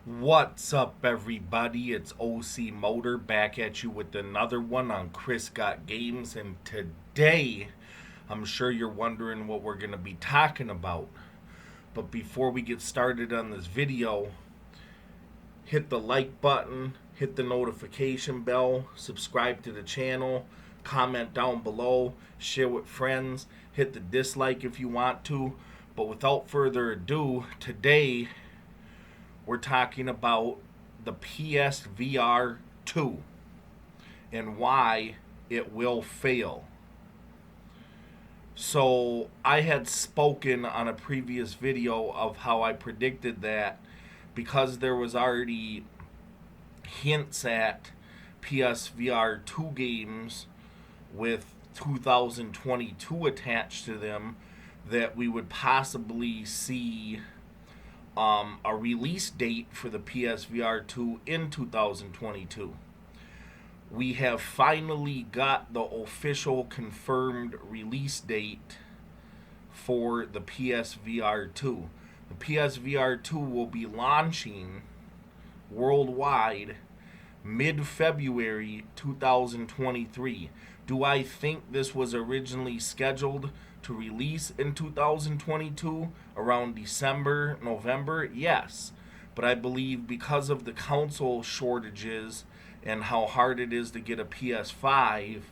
What's up, everybody? It's OC Motor back at you with another one on Chris Got Games, and today I'm sure you're wondering what we're going to be talking about. But before we get started on this video, hit the like button, hit the notification bell, subscribe to the channel, comment down below, share with friends, hit the dislike if you want to. But without further ado, today we're talking about the PSVR 2 and why it will fail. So, I had spoken on a previous video of how I predicted that because there was already hints at PSVR 2 games with 2022 attached to them, that we would possibly see a release date for the PSVR 2 in 2022. We have finally got the official confirmed release date for the PSVR 2. The PSVR 2 will be launching worldwide mid-February 2023. Do I think this was originally scheduled to release in 2022 around December, November? Yes. But I believe because of the console shortages and how hard it is to get a PS5,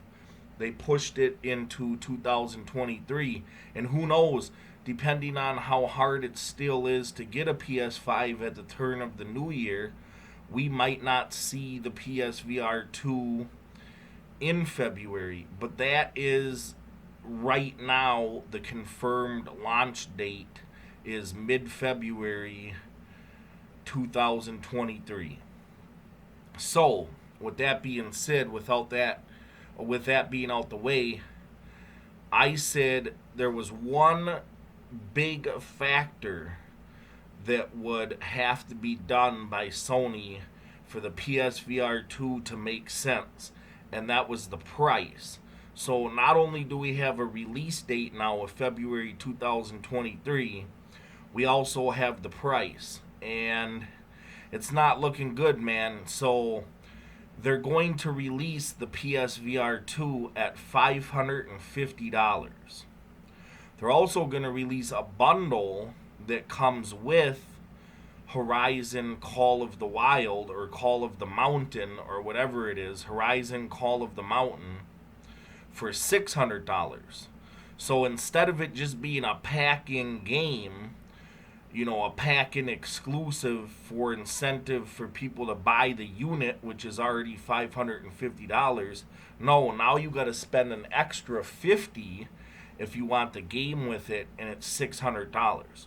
they pushed it into 2023. And who knows, depending on how hard it still is to get a PS5 at the turn of the new year, we might not see the PSVR 2 in February. But that is right now the confirmed launch date is mid-February 2023. So, with that being said, with that being out the way, I said there was one big factor that would have to be done by Sony for the PSVR 2 to make sense, and that was the price. So not only do we have a release date now of February 2023, we also have the price, and it's not looking good, man. So they're going to release the PSVR 2 at $550. They're also going to release a bundle that comes with Horizon Call of the Wild or Call of the Mountain or whatever it is, Horizon Call of the Mountain, for $600. So instead of it just being a pack-in game, a pack-in exclusive for incentive for people to buy the unit, which is already $550, no, now you got to spend an extra $50 if you want the game with it, and it's $600.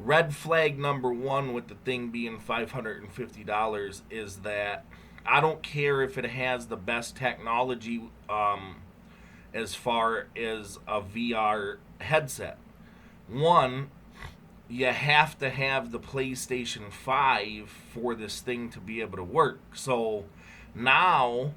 Red flag number one with the thing being $550 is that I don't care if it has the best technology as far as a VR headset. One, you have to have the PlayStation 5 for this thing to be able to work. So now,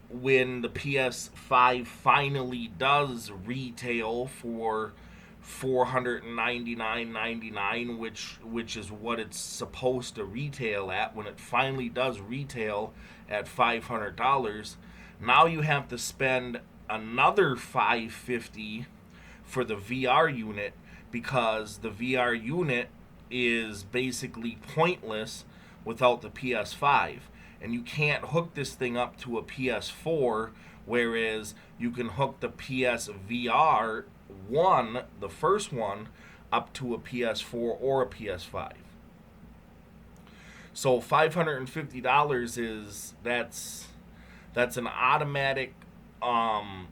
when the PS5 finally does retail for $499.99, which is what it's supposed to retail at, when it finally does retail at $500, now you have to spend another $550 for the VR unit, because the VR unit is basically pointless without the PS5. And you can't hook this thing up to a PS4, whereas you can hook the PSVR 1, the first one, up to a PS4 or a PS5. So $550 that's an automatic Sony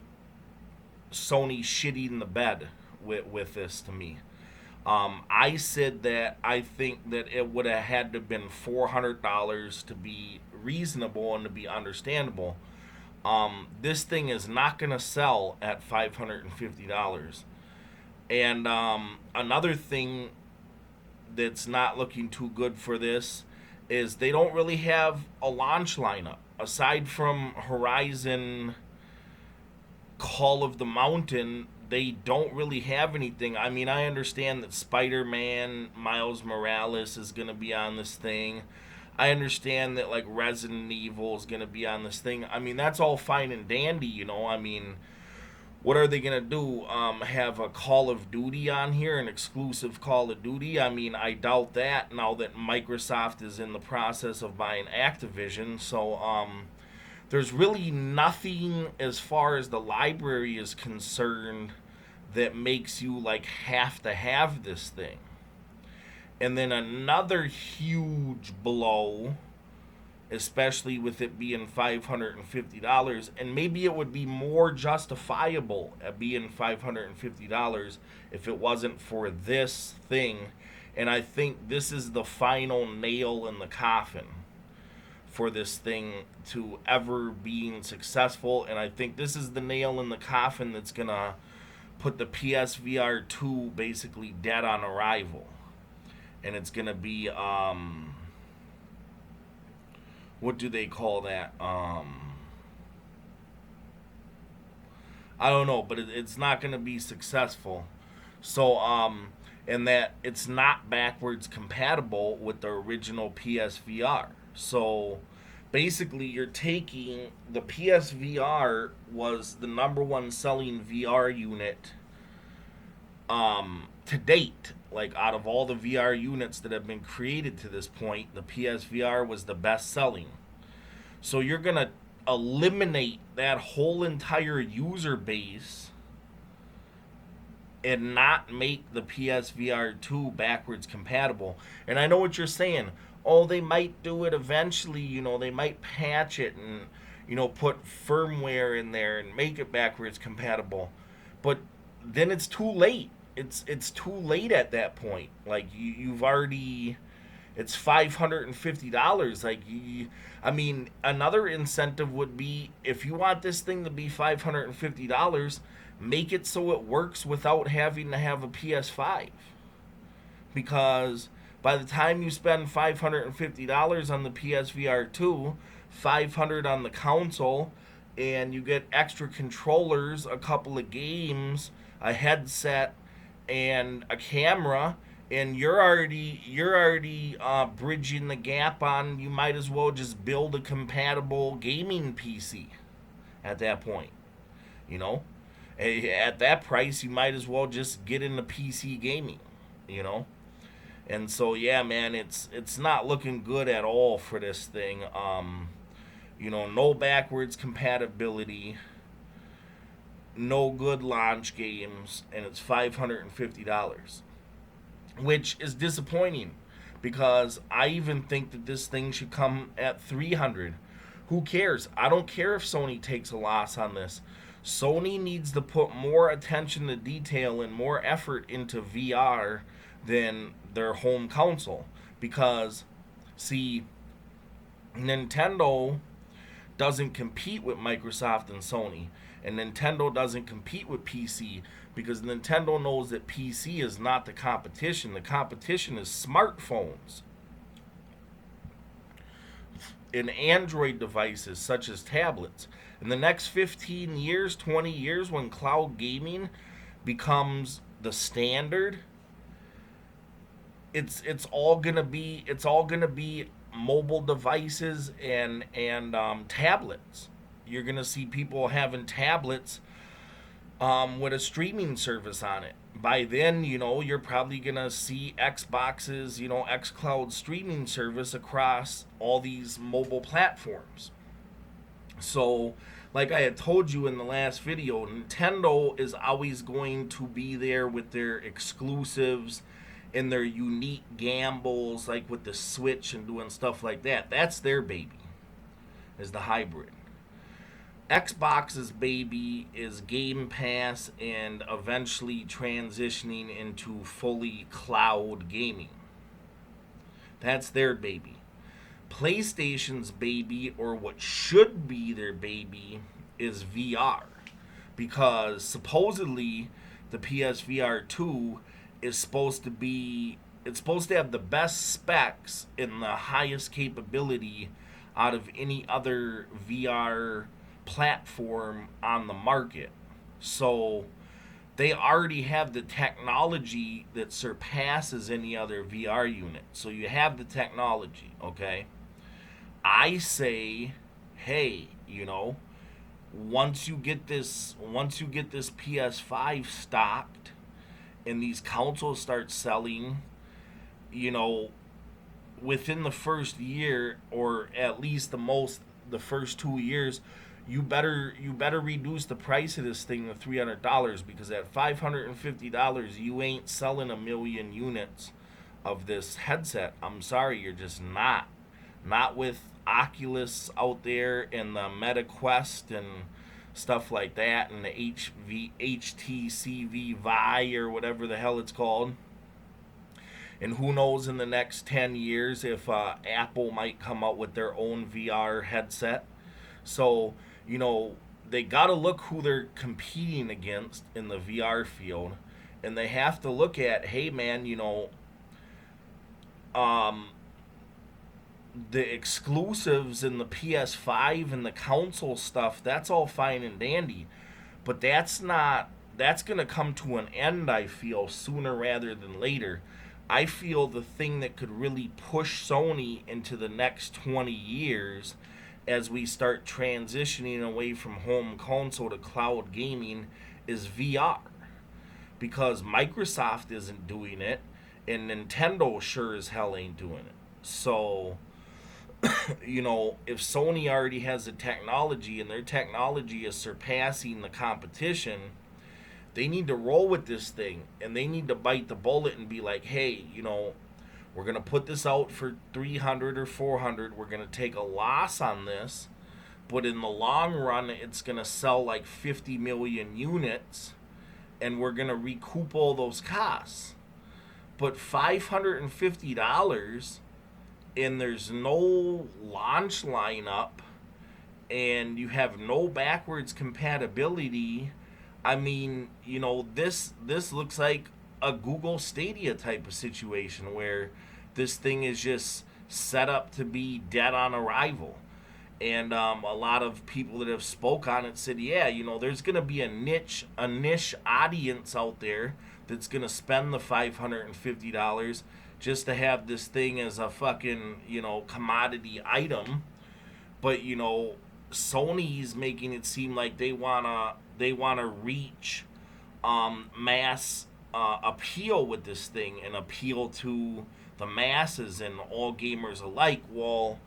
shitting the bed with this to me. I said that I think that it would have had to have been $400 to be reasonable and to be understandable. This thing is not going to sell at $550. And another thing that's not looking too good for this is they don't really have a launch lineup. Aside from Horizon Call of the Mountain, they don't really have anything. I mean, I understand that Spider-Man Miles Morales is going to be on this thing. I understand that like Resident Evil is going to be on this thing. I mean, that's all fine and dandy, you know. I mean, what are they going to do? Have a Call of Duty on here, an exclusive Call of Duty? I mean, I doubt that now that Microsoft is in the process of buying Activision. So, there's really nothing as far as the library is concerned that makes you like have to have this thing. And then another huge blow, especially with it being $550, and maybe it would be more justifiable at being $550 if it wasn't for this thing. And I think this is the final nail in the coffin for this thing to ever being successful. And I think this is the nail in the coffin that's gonna put the PSVR 2 basically dead on arrival. And it's gonna be what do they call that? I don't know, but it's not gonna be successful. So and that it's not backwards compatible with the original PSVR. So basically you're taking the PSVR was the number one selling VR unit to date. Like out of all the VR units that have been created to this point, the PSVR was the best selling. So you're going to eliminate that whole entire user base and not make the PSVR 2 backwards compatible. And I know what you're saying. Oh, they might do it eventually, you know, they might patch it and, you know, put firmware in there and make it backwards compatible. But then it's too late. It's too late at that point. Like you've already, it's $550. Like I mean, another incentive would be if you want this thing to be $550, make it so it works without having to have a PS5. Because by the time you spend $550 on the PSVR 2, $500 on the console, and you get extra controllers, a couple of games, a headset, and a camera, and you're already bridging the gap on. You might as well just build a compatible gaming PC at that point. You know, at that price, you might as well just get into PC gaming. You know. And so yeah, man, it's not looking good at all for this thing. You know, no backwards compatibility, no good launch games, and it's $550, which is disappointing because I even think that this thing should come at $300. Who cares? I don't care if Sony takes a loss on this. Sony needs to put more attention to detail and more effort into VR than their home console, because see, Nintendo doesn't compete with Microsoft and Sony, and Nintendo doesn't compete with PC because Nintendo knows that PC is not the competition. The competition is smartphones and Android devices such as tablets. In the next 15 years, 20 years, when cloud gaming becomes the standard, it's all gonna be mobile devices and tablets. You're gonna see people having tablets with a streaming service on it. By then, you know, you're probably gonna see Xbox's, you know, xCloud streaming service across all these mobile platforms. So, like I had told you in the last video, Nintendo is always going to be there with their exclusives and their unique gambles, like with the Switch and doing stuff like that. That's their baby, is the hybrid. Xbox's baby is Game Pass and eventually transitioning into fully cloud gaming. That's their baby. PlayStation's baby, or what should be their baby, is VR. Because supposedly the PSVR 2 is supposed to have the best specs and the highest capability out of any other VR platform on the market. So they already have the technology that surpasses any other VR unit. So you have the technology, okay? I say, hey, once you get this PS5 stocked and these consoles start selling, you know, within the first year, or at least the first 2 years, you better reduce the price of this thing to $300, because at $550 you ain't selling a million units of this headset. I'm sorry, you're just not with Oculus out there and the Meta Quest and stuff like that, and the HTC Vive or whatever the hell it's called. And who knows in the next 10 years if Apple might come out with their own VR headset. So, they got to look who they're competing against in the VR field. And they have to look at, hey, man, um, the exclusives in the PS5 and the console stuff, that's all fine and dandy. But that's going to come to an end, I feel, sooner rather than later. I feel the thing that could really push Sony into the next 20 years as we start transitioning away from home console to cloud gaming is VR. Because Microsoft isn't doing it, and Nintendo sure as hell ain't doing it. So, if Sony already has the technology and their technology is surpassing the competition, they need to roll with this thing, and they need to bite the bullet and be like, hey, we're going to put this out for 300 or 400. We're going to take a loss on this, but in the long run, it's going to sell like 50 million units, and we're going to recoup all those costs. But $550, and there's no launch lineup, and you have no backwards compatibility. I mean, this looks like a Google Stadia type of situation where this thing is just set up to be dead on arrival. And a lot of people that have spoke on it said, yeah, there's going to be a niche audience out there that's going to spend the $550 just to have this thing as a fucking, commodity item. But, Sony's making it seem like they wanna reach mass appeal with this thing, and appeal to the masses and all gamers alike. Well,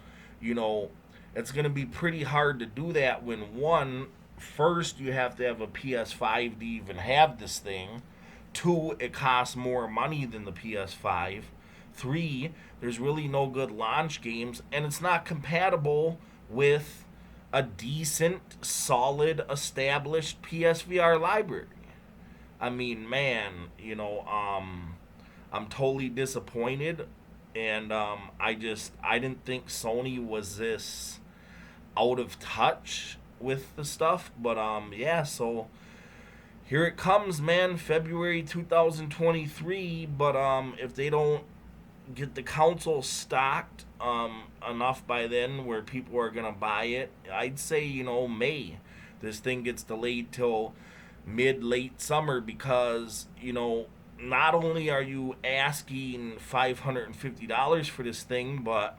it's gonna be pretty hard to do that when, first, you have to have a PS5 to even have this thing. 2, it costs more money than the PS5. 3, there's really no good launch games, and it's not compatible with a decent, solid, established PSVR library. I mean, man, I'm totally disappointed, and I didn't think Sony was this out of touch with the stuff, but yeah, so here it comes, man, February 2023, but if they don't get the console stocked enough by then where people are gonna buy it, I'd say May. This thing gets delayed till late summer, because not only are you asking $550 for this thing, but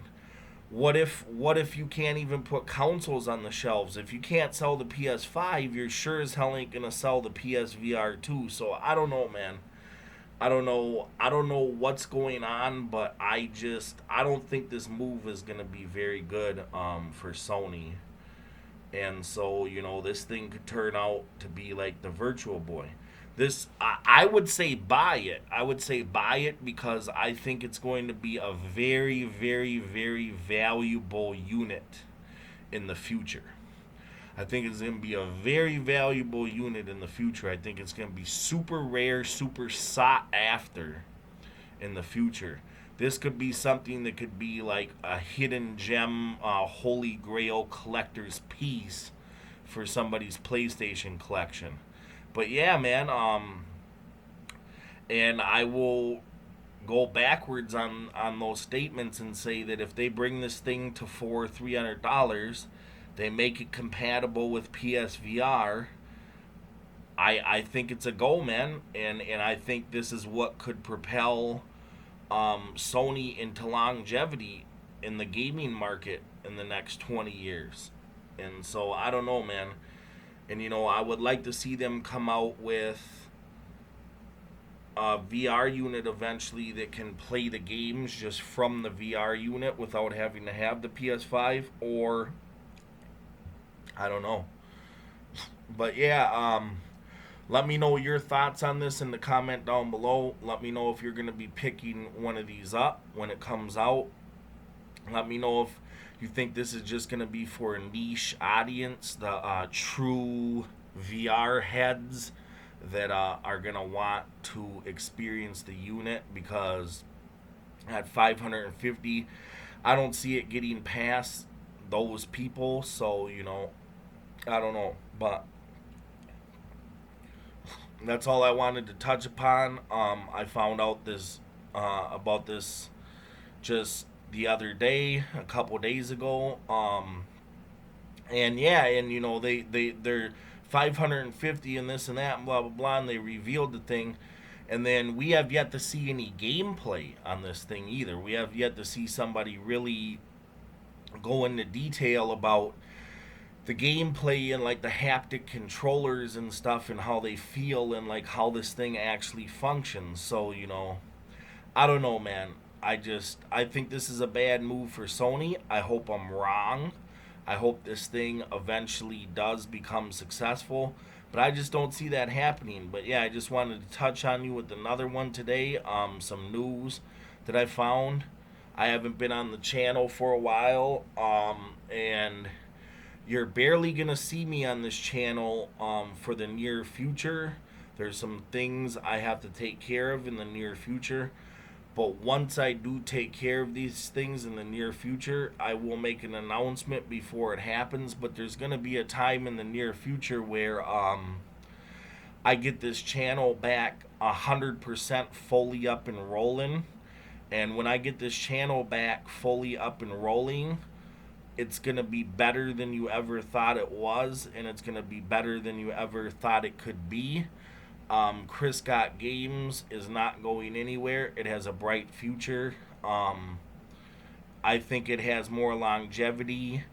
what if you can't even put consoles on the shelves? If you can't sell the PS5, you're sure as hell ain't gonna sell the PSVR 2. So I don't know, man. I don't know what's going on, but I don't think this move is gonna be very good for Sony. And so, this thing could turn out to be like the Virtual Boy. I would say buy it. I would say buy it, because I think it's going to be a very, very, very valuable unit in the future. I think it's going to be a very valuable unit in the future. I think it's going to be super rare, super sought after in the future. This could be something that could be like a hidden gem, holy grail collector's piece for somebody's PlayStation collection. But yeah, man, and I will go backwards on those statements and say that if they bring this thing to $300, they make it compatible with PSVR, I think it's a go, man, and I think this is what could propel Sony into longevity in the gaming market in the next 20 years. And so I don't know, man. And I would like to see them come out with a VR unit eventually that can play the games just from the VR unit without having to have the PS5, or I don't know. But yeah, let me know your thoughts on this in the comment down below. Let me know if you're going to be picking one of these up when it comes out. Let me know if you think this is just going to be for a niche audience, the true VR heads that are going to want to experience the unit, because at 550, I don't see it getting past those people. So, I don't know. But that's all I wanted to touch upon. I found out this about this just the other day, a couple days ago. And yeah, and they're 550 and this and that and blah blah blah, and they revealed the thing, and then we have yet to see any gameplay on this thing either. We have yet to see somebody really go into detail about the gameplay and like the haptic controllers and stuff and how they feel and like how this thing actually functions. So I don't know, man. I think this is a bad move for Sony. I hope I'm wrong. I hope this thing eventually does become successful, but I just don't see that happening. But yeah, I just wanted to touch on you with another one today. Some news that I found. I haven't been on the channel for a while, and you're barely gonna see me on this channel for the near future. There's some things I have to take care of in the near future. But once I do take care of these things in the near future, I will make an announcement before it happens. But there's going to be a time in the near future where I get this channel back 100% fully up and rolling. And when I get this channel back fully up and rolling, it's going to be better than you ever thought it was. And it's going to be better than you ever thought it could be. Chris Got Games is not going anywhere. It has a bright future. I think it has more longevity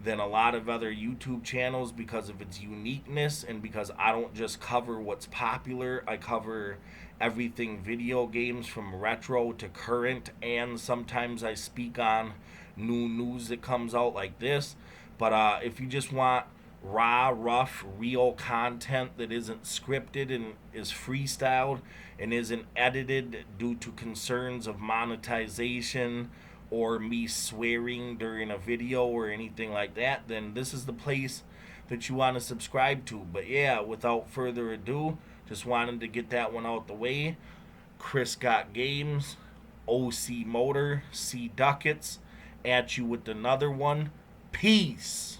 than a lot of other YouTube channels because of its uniqueness, and because I don't just cover what's popular. I cover everything video games from retro to current, and sometimes I speak on new news that comes out like this. But if you just want raw, rough, real content that isn't scripted and is freestyled and isn't edited due to concerns of monetization or me swearing during a video or anything like that, then this is the place that you want to subscribe to. But yeah, without further ado, just wanted to get that one out the way. Chris Got Games, OC Motor, C Ducats, at you with another one. Peace.